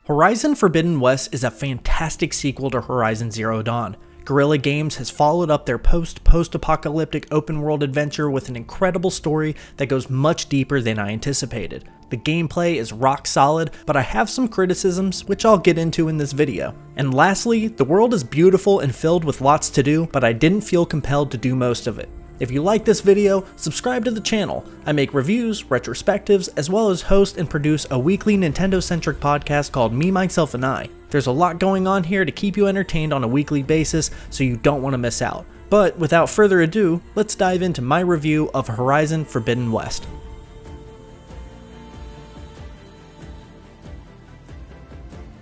Horizon Forbidden West is a fantastic sequel to Horizon Zero Dawn. Guerilla Games has followed up their post-apocalyptic open-world adventure with an incredible story that goes much deeper than I anticipated. The gameplay is rock solid, but I have some criticisms which I'll get into in this video. And lastly, the world is beautiful and filled with lots to do, but I didn't feel compelled to do most of it. If you like this video, subscribe to the channel. I make reviews, retrospectives, as well as host and produce a weekly Nintendo-centric podcast called Me, Myself, and I. There's a lot going on here to keep you entertained on a weekly basis, so you don't want to miss out. But without further ado, let's dive into my review of Horizon Forbidden West.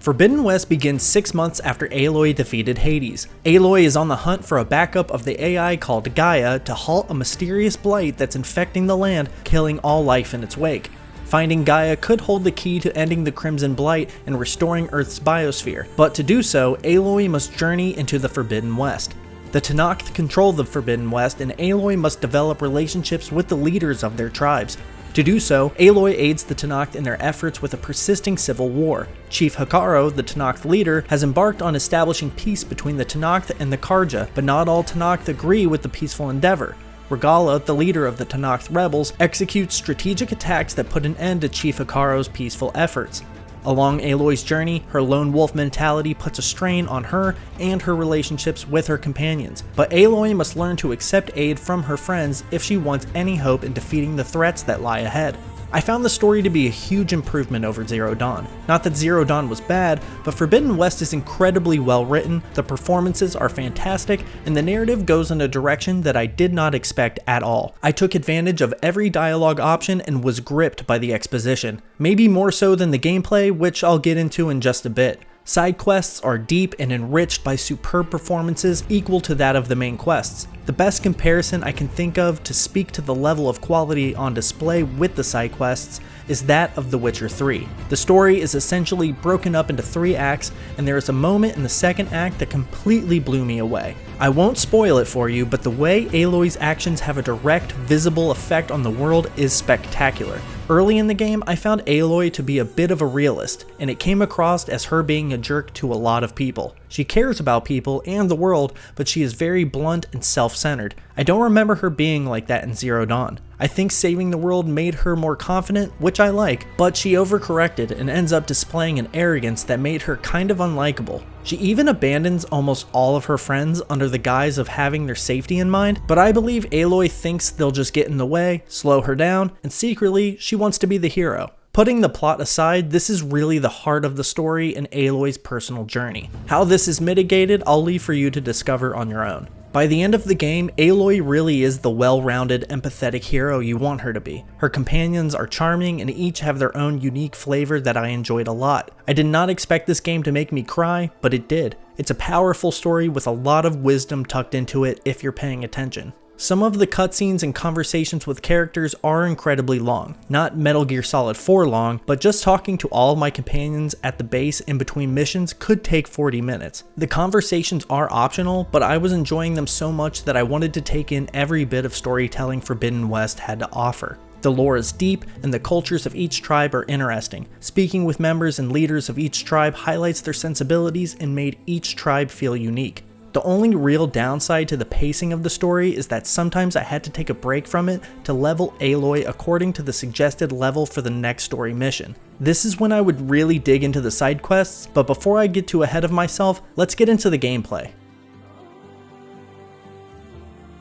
Forbidden West begins 6 months after Aloy defeated Hades. Aloy is on the hunt for a backup of the AI called Gaia to halt a mysterious blight that's infecting the land, killing all life in its wake. Finding Gaia could hold the key to ending the Crimson Blight and restoring Earth's biosphere, but to do so, Aloy must journey into the Forbidden West. The Tenakth control the Forbidden West, and Aloy must develop relationships with the leaders of their tribes. To do so, Aloy aids the Tenakth in their efforts with a persisting civil war. Chief Hekarro, the Tenakth leader, has embarked on establishing peace between the Tenakth and the Karja, but not all Tenakth agree with the peaceful endeavor. Regalla, the leader of the Tenakth rebels, executes strategic attacks that put an end to Chief Hekarro's peaceful efforts. Along Aloy's journey, her lone wolf mentality puts a strain on her and her relationships with her companions, but Aloy must learn to accept aid from her friends if she wants any hope in defeating the threats that lie ahead. I found the story to be a huge improvement over Zero Dawn. Not that Zero Dawn was bad, but Forbidden West is incredibly well written, the performances are fantastic, and the narrative goes in a direction that I did not expect at all. I took advantage of every dialogue option and was gripped by the exposition, maybe more so than the gameplay, which I'll get into in just a bit. Side quests are deep and enriched by superb performances equal to that of the main quests. The best comparison I can think of to speak to the level of quality on display with the side quests is that of The Witcher 3. The story is essentially broken up into 3 acts, and there is a moment in the second act that completely blew me away. I won't spoil it for you, but the way Aloy's actions have a direct, visible effect on the world is spectacular. Early in the game, I found Aloy to be a bit of a realist, and it came across as her being a jerk to a lot of people. She cares about people and the world, but she is very blunt and self-centered. I don't remember her being like that in Zero Dawn. I think saving the world made her more confident, which I like, but she overcorrected and ends up displaying an arrogance that made her kind of unlikable. She even abandons almost all of her friends under the guise of having their safety in mind, but I believe Aloy thinks they'll just get in the way, slow her down, and secretly, she wants to be the hero. Putting the plot aside, this is really the heart of the story and Aloy's personal journey. How this is mitigated, I'll leave for you to discover on your own. By the end of the game, Aloy really is the well-rounded, empathetic hero you want her to be. Her companions are charming and each have their own unique flavor that I enjoyed a lot. I did not expect this game to make me cry, but it did. It's a powerful story with a lot of wisdom tucked into it if you're paying attention. Some of the cutscenes and conversations with characters are incredibly long. Not Metal Gear Solid 4 long, but just talking to all of my companions at the base in between missions could take 40 minutes. The conversations are optional, but I was enjoying them so much that I wanted to take in every bit of storytelling Forbidden West had to offer. The lore is deep, and the cultures of each tribe are interesting. Speaking with members and leaders of each tribe highlights their sensibilities and made each tribe feel unique. The only real downside to the pacing of the story is that sometimes I had to take a break from it to level Aloy according to the suggested level for the next story mission. This is when I would really dig into the side quests, but before I get too ahead of myself, let's get into the gameplay.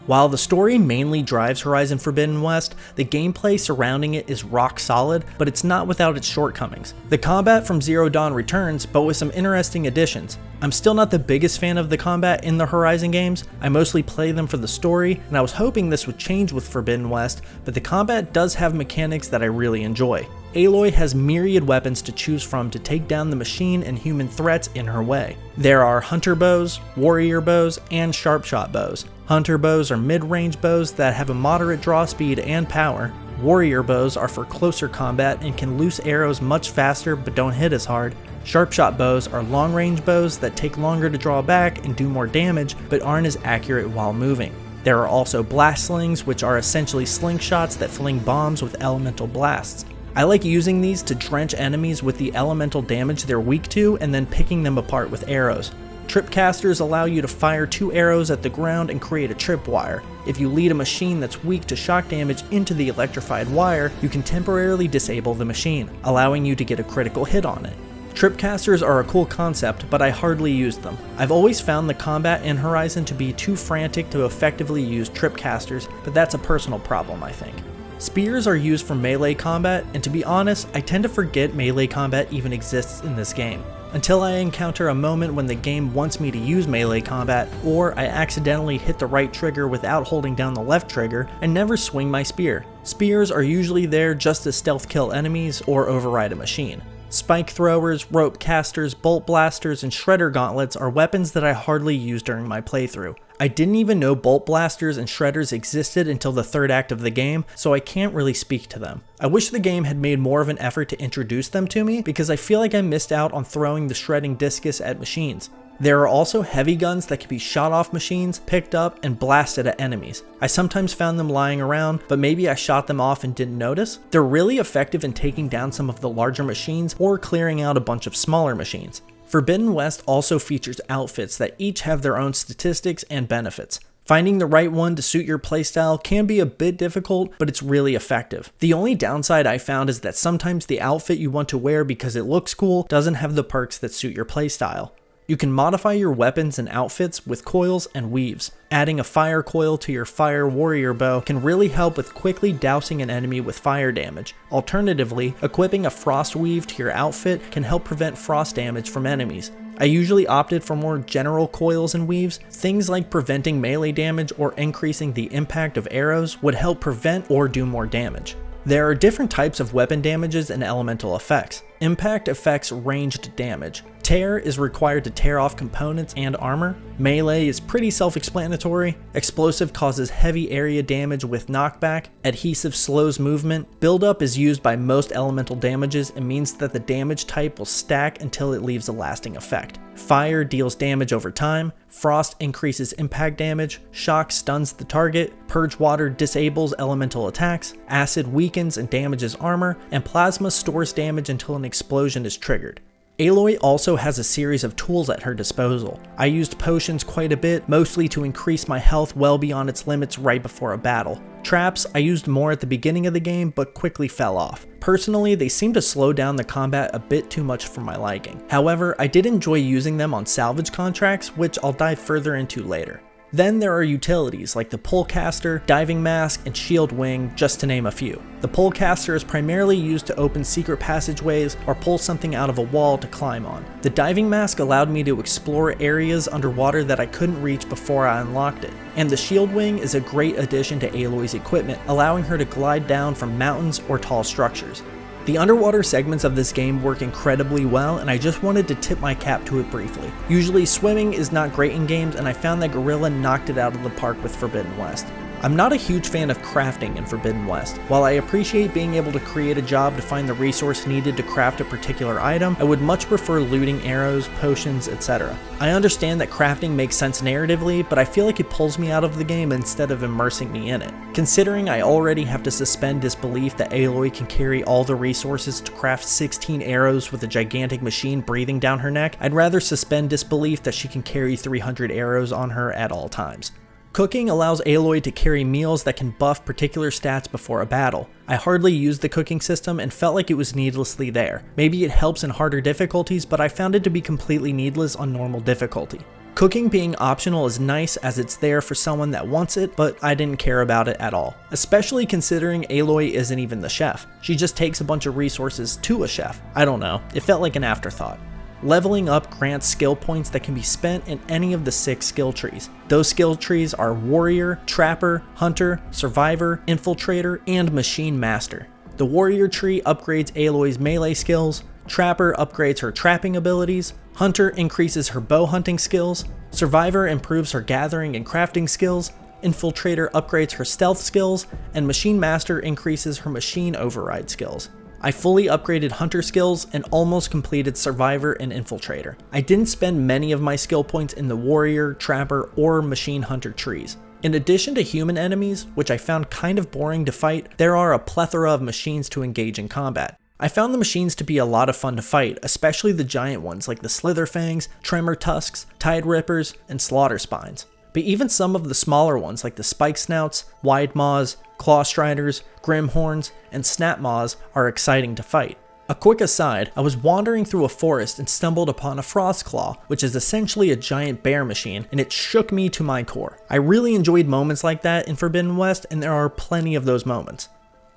While the story mainly drives Horizon Forbidden West, the gameplay surrounding it is rock solid, but it's not without its shortcomings. The combat from Zero Dawn returns, but with some interesting additions. I'm still not the biggest fan of the combat in the Horizon games. I mostly play them for the story, and I was hoping this would change with Forbidden West, but the combat does have mechanics that I really enjoy. Aloy has myriad weapons to choose from to take down the machine and human threats in her way. There are hunter bows, warrior bows, and sharp shot bows. Hunter bows are mid-range bows that have a moderate draw speed and power. Warrior bows are for closer combat and can loose arrows much faster but don't hit as hard. Sharp shot bows are long-range bows that take longer to draw back and do more damage but aren't as accurate while moving. There are also blast slings, which are essentially slingshots that fling bombs with elemental blasts. I like using these to drench enemies with the elemental damage they're weak to and then picking them apart with arrows. Tripcasters allow you to fire 2 arrows at the ground and create a tripwire. If you lead a machine that's weak to shock damage into the electrified wire, you can temporarily disable the machine, allowing you to get a critical hit on it. Tripcasters are a cool concept, but I hardly used them. I've always found the combat in Horizon to be too frantic to effectively use tripcasters, but that's a personal problem, I think. Spears are used for melee combat, and to be honest, I tend to forget melee combat even exists in this game, until I encounter a moment when the game wants me to use melee combat, or I accidentally hit the right trigger without holding down the left trigger and never swing my spear. Spears are usually there just to stealth kill enemies or override a machine. Spike throwers, rope casters, bolt blasters, and shredder gauntlets are weapons that I hardly use during my playthrough. I didn't even know bolt blasters and shredders existed until the third act of the game, so I can't really speak to them. I wish the game had made more of an effort to introduce them to me, because I feel like I missed out on throwing the shredding discus at machines. There are also heavy guns that can be shot off machines, picked up, and blasted at enemies. I sometimes found them lying around, but maybe I shot them off and didn't notice. They're really effective in taking down some of the larger machines or clearing out a bunch of smaller machines. Forbidden West also features outfits that each have their own statistics and benefits. Finding the right one to suit your playstyle can be a bit difficult, but it's really effective. The only downside I found is that sometimes the outfit you want to wear because it looks cool doesn't have the perks that suit your playstyle. You can modify your weapons and outfits with coils and weaves. Adding a fire coil to your fire warrior bow can really help with quickly dousing an enemy with fire damage. Alternatively, equipping a frost weave to your outfit can help prevent frost damage from enemies. I usually opted for more general coils and weaves. Things like preventing melee damage or increasing the impact of arrows would help prevent or do more damage. There are different types of weapon damages and elemental effects. Impact affects ranged damage. Tear is required to tear off components and armor. Melee is pretty self-explanatory. Explosive causes heavy area damage with knockback. Adhesive slows movement. Buildup is used by most elemental damages and means that the damage type will stack until it leaves a lasting effect. Fire deals damage over time. Frost increases impact damage. Shock stuns the target. Purge water disables elemental attacks. Acid weakens and damages armor. And plasma stores damage until an explosion is triggered. Aloy also has a series of tools at her disposal. I used potions quite a bit, mostly to increase my health well beyond its limits right before a battle. Traps I used more at the beginning of the game, but quickly fell off. Personally, they seem to slow down the combat a bit too much for my liking. However, I did enjoy using them on salvage contracts, which I'll dive further into later. Then there are utilities like the Polecaster, Diving Mask, and Shield Wing, just to name a few. The Polecaster is primarily used to open secret passageways or pull something out of a wall to climb on. The Diving Mask allowed me to explore areas underwater that I couldn't reach before I unlocked it. And the Shield Wing is a great addition to Aloy's equipment, allowing her to glide down from mountains or tall structures. The underwater segments of this game work incredibly well, and I just wanted to tip my cap to it briefly. Usually swimming is not great in games, and I found that Guerrilla knocked it out of the park with Forbidden West. I'm not a huge fan of crafting in Forbidden West. While I appreciate being able to create a job to find the resource needed to craft a particular item, I would much prefer looting arrows, potions, etc. I understand that crafting makes sense narratively, but I feel like it pulls me out of the game instead of immersing me in it. Considering I already have to suspend disbelief that Aloy can carry all the resources to craft 16 arrows with a gigantic machine breathing down her neck, I'd rather suspend disbelief that she can carry 300 arrows on her at all times. Cooking allows Aloy to carry meals that can buff particular stats before a battle. I hardly used the cooking system and felt like it was needlessly there. Maybe it helps in harder difficulties, but I found it to be completely needless on normal difficulty. Cooking being optional is nice as it's there for someone that wants it, but I didn't care about it at all. Especially considering Aloy isn't even the chef. She just takes a bunch of resources to a chef. I don't know, it felt like an afterthought. Leveling up grants skill points that can be spent in any of the 6 skill trees. Those skill trees are Warrior, Trapper, Hunter, Survivor, Infiltrator, and Machine Master. The Warrior tree upgrades Aloy's melee skills, Trapper upgrades her trapping abilities, Hunter increases her bow hunting skills, Survivor improves her gathering and crafting skills, Infiltrator upgrades her stealth skills, and Machine Master increases her machine override skills. I fully upgraded Hunter skills and almost completed Survivor and Infiltrator. I didn't spend many of my skill points in the Warrior, Trapper, or Machine Hunter trees. In addition to human enemies, which I found kind of boring to fight, there are a plethora of machines to engage in combat. I found the machines to be a lot of fun to fight, especially the giant ones like the Slitherfangs, Tremor Tusks, Tide Rippers, and Slaughter Spines. But even some of the smaller ones like the Spike Snouts, Wide Maws, Claw Striders, Grimhorns, and Snap Maws are exciting to fight. A quick aside, I was wandering through a forest and stumbled upon a Frostclaw, which is essentially a giant bear machine, and it shook me to my core. I really enjoyed moments like that in Forbidden West, and there are plenty of those moments.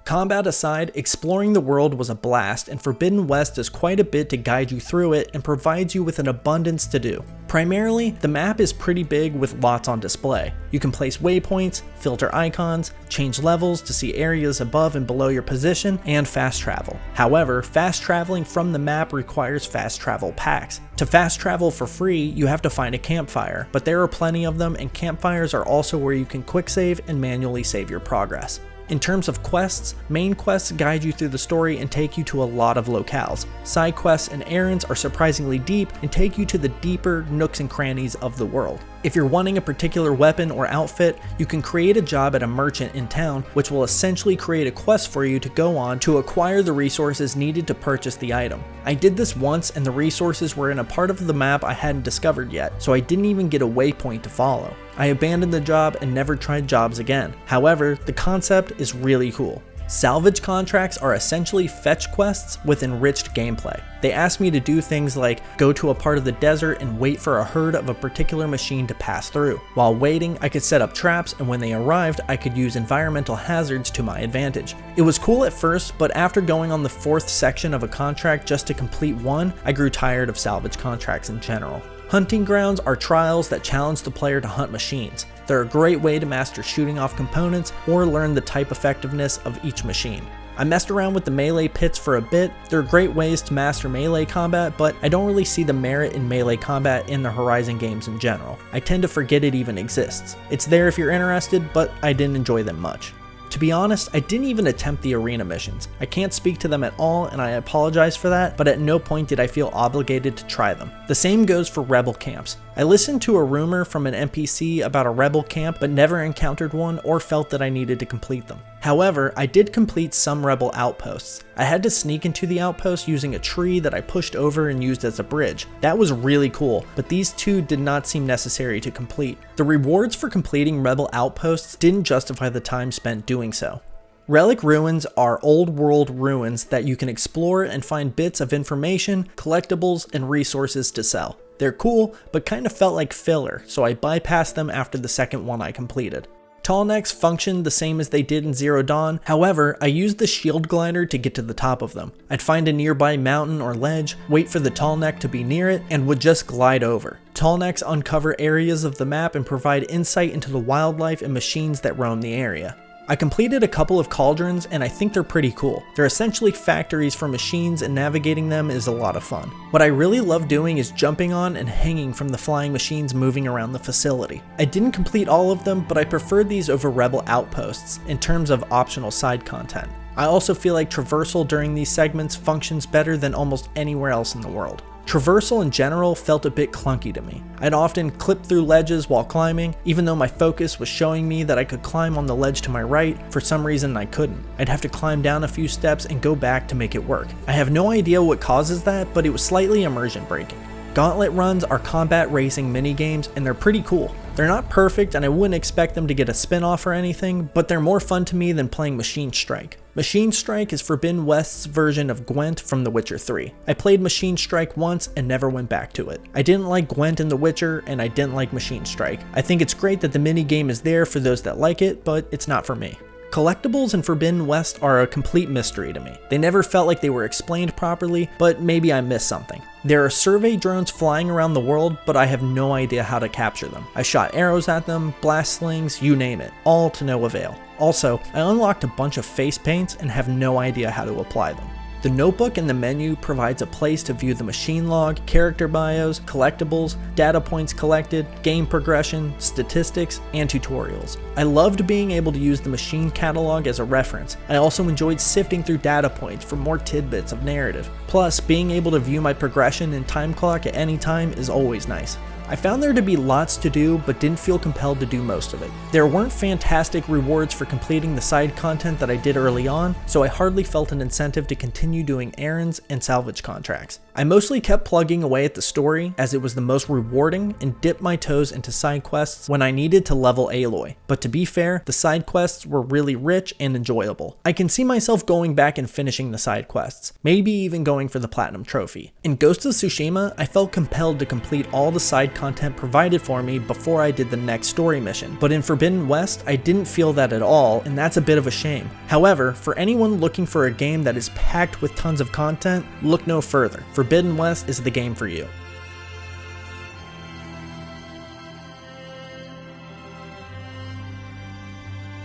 Combat aside, exploring the world was a blast, and Forbidden West does quite a bit to guide you through it and provides you with an abundance to do. Primarily, the map is pretty big with lots on display. You can place waypoints, filter icons, change levels to see areas above and below your position, and fast travel. However, fast traveling from the map requires fast travel packs. To fast travel for free, you have to find a campfire, but there are plenty of them, and campfires are also where you can quick save and manually save your progress. In terms of quests, main quests guide you through the story and take you to a lot of locales. Side quests and errands are surprisingly deep and take you to the deeper nooks and crannies of the world. If you're wanting a particular weapon or outfit, you can create a job at a merchant in town, which will essentially create a quest for you to go on to acquire the resources needed to purchase the item. I did this once and the resources were in a part of the map I hadn't discovered yet, so I didn't even get a waypoint to follow. I abandoned the job and never tried jobs again. However, the concept is really cool. Salvage contracts are essentially fetch quests with enriched gameplay. They ask me to do things like go to a part of the desert and wait for a herd of a particular machine to pass through. While waiting, I could set up traps, and when they arrived, I could use environmental hazards to my advantage. It was cool at first, but after going on the 4th section of a contract just to complete one, I grew tired of salvage contracts in general. Hunting grounds are trials that challenge the player to hunt machines. They're a great way to master shooting off components or learn the type effectiveness of each machine. I messed around with the melee pits for a bit. They're great ways to master melee combat, but I don't really see the merit in melee combat in the Horizon games in general. I tend to forget it even exists. It's there if you're interested, but I didn't enjoy them much. To be honest, I didn't even attempt the arena missions. I can't speak to them at all, and I apologize for that, but at no point did I feel obligated to try them. The same goes for rebel camps. I listened to a rumor from an NPC about a rebel camp, but never encountered one or felt that I needed to complete them. However, I did complete some rebel outposts. I had to sneak into the outpost using a tree that I pushed over and used as a bridge. That was really cool, but these two did not seem necessary to complete. The rewards for completing rebel outposts didn't justify the time spent doing so. Relic ruins are old world ruins that you can explore and find bits of information, collectibles, and resources to sell. They're cool, but kind of felt like filler, so I bypassed them after the second one I completed. Tallnecks functioned the same as they did in Zero Dawn, however, I used the shield glider to get to the top of them. I'd find a nearby mountain or ledge, wait for the tallneck to be near it, and would just glide over. Tallnecks uncover areas of the map and provide insight into the wildlife and machines that roam the area. I completed a couple of cauldrons and I think they're pretty cool. They're essentially factories for machines and navigating them is a lot of fun. What I really love doing is jumping on and hanging from the flying machines moving around the facility. I didn't complete all of them, but I preferred these over rebel outposts in terms of optional side content. I also feel like traversal during these segments functions better than almost anywhere else in the world. Traversal in general felt a bit clunky to me. I'd often clip through ledges while climbing, even though my focus was showing me that I could climb on the ledge to my right, for some reason I couldn't. I'd have to climb down a few steps and go back to make it work. I have no idea what causes that, but it was slightly immersion breaking. Gauntlet runs are combat racing minigames and they're pretty cool. They're not perfect and I wouldn't expect them to get a spin-off or anything, but they're more fun to me than playing Machine Strike. Machine Strike is Forbidden West's version of Gwent from The Witcher 3. I played Machine Strike once and never went back to it. I didn't like Gwent in The Witcher and I didn't like Machine Strike. I think it's great that the minigame is there for those that like it, but it's not for me. Collectibles in Forbidden West are a complete mystery to me. They never felt like they were explained properly, but maybe I missed something. There are survey drones flying around the world, but I have no idea how to capture them. I shot arrows at them, blast slings, you name it, all to no avail. Also, I unlocked a bunch of face paints and have no idea how to apply them. The notebook in the menu provides a place to view the machine log, character bios, collectibles, data points collected, game progression, statistics, and tutorials. I loved being able to use the machine catalog as a reference. I also enjoyed sifting through data points for more tidbits of narrative. Plus, being able to view my progression and time clock at any time is always nice. I found there to be lots to do, but didn't feel compelled to do most of it. There weren't fantastic rewards for completing the side content that I did early on, so I hardly felt an incentive to continue doing errands and salvage contracts. I mostly kept plugging away at the story as it was the most rewarding and dipped my toes into side quests when I needed to level Aloy. But to be fair, the side quests were really rich and enjoyable. I can see myself going back and finishing the side quests, maybe even going for the Platinum Trophy. In Ghost of Tsushima, I felt compelled to complete all the side content provided for me before I did the next story mission, but in Forbidden West, I didn't feel that at all, and that's a bit of a shame. However, for anyone looking for a game that is packed with tons of content, look no further. Forbidden West is the game for you.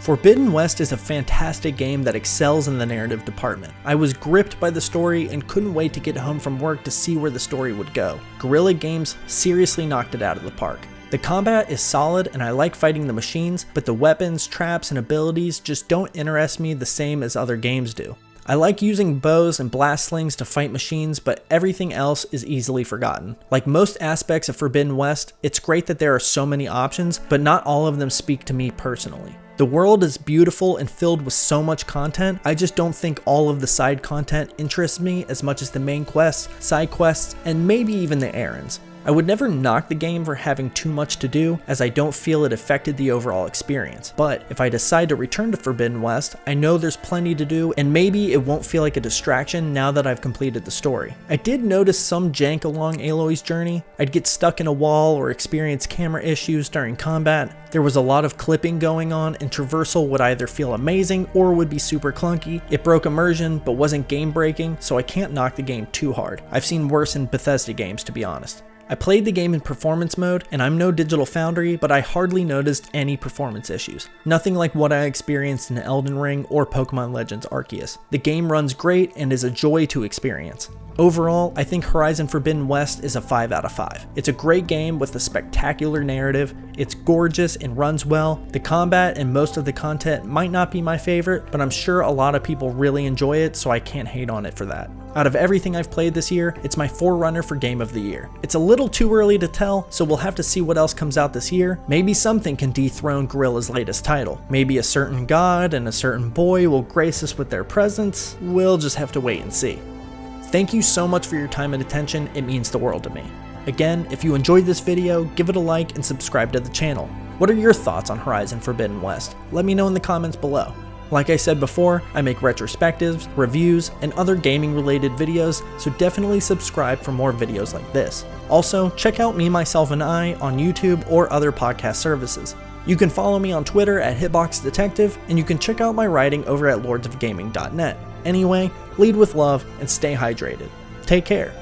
Forbidden West is a fantastic game that excels in the narrative department. I was gripped by the story and couldn't wait to get home from work to see where the story would go. Guerilla Games seriously knocked it out of the park. The combat is solid and I like fighting the machines, but the weapons, traps, and abilities just don't interest me the same as other games do. I like using bows and blast slings to fight machines, but everything else is easily forgotten. Like most aspects of Forbidden West, it's great that there are so many options, but not all of them speak to me personally. The world is beautiful and filled with so much content, I just don't think all of the side content interests me as much as the main quests, side quests, and maybe even the errands. I would never knock the game for having too much to do, as I don't feel it affected the overall experience. But if I decide to return to Forbidden West, I know there's plenty to do, and maybe it won't feel like a distraction now that I've completed the story. I did notice some jank along Aloy's journey. I'd get stuck in a wall or experience camera issues during combat. There was a lot of clipping going on, and traversal would either feel amazing or would be super clunky. It broke immersion, but wasn't game breaking, so I can't knock the game too hard. I've seen worse in Bethesda games, to be honest. I played the game in performance mode, and I'm no Digital Foundry, but I hardly noticed any performance issues. Nothing like what I experienced in Elden Ring or Pokemon Legends Arceus. The game runs great and is a joy to experience. Overall, I think Horizon Forbidden West is a 5 out of 5. It's a great game with a spectacular narrative, it's gorgeous and runs well. The combat and most of the content might not be my favorite, but I'm sure a lot of people really enjoy it, so I can't hate on it for that. Out of everything I've played this year, it's my forerunner for Game of the Year. It's a little too early to tell, so we'll have to see what else comes out this year. Maybe something can dethrone Guerrilla's latest title. Maybe a certain god and a certain boy will grace us with their presence. We'll just have to wait and see. Thank you so much for your time and attention, it means the world to me. Again, if you enjoyed this video, give it a like and subscribe to the channel. What are your thoughts on Horizon Forbidden West? Let me know in the comments below. Like I said before, I make retrospectives, reviews, and other gaming related videos, so definitely subscribe for more videos like this. Also, check out Me, Myself, and I on YouTube or other podcast services. You can follow me on Twitter at Hitbox Detective, and you can check out my writing over at lordsofgaming.net. Anyway, lead with love and stay hydrated. Take care.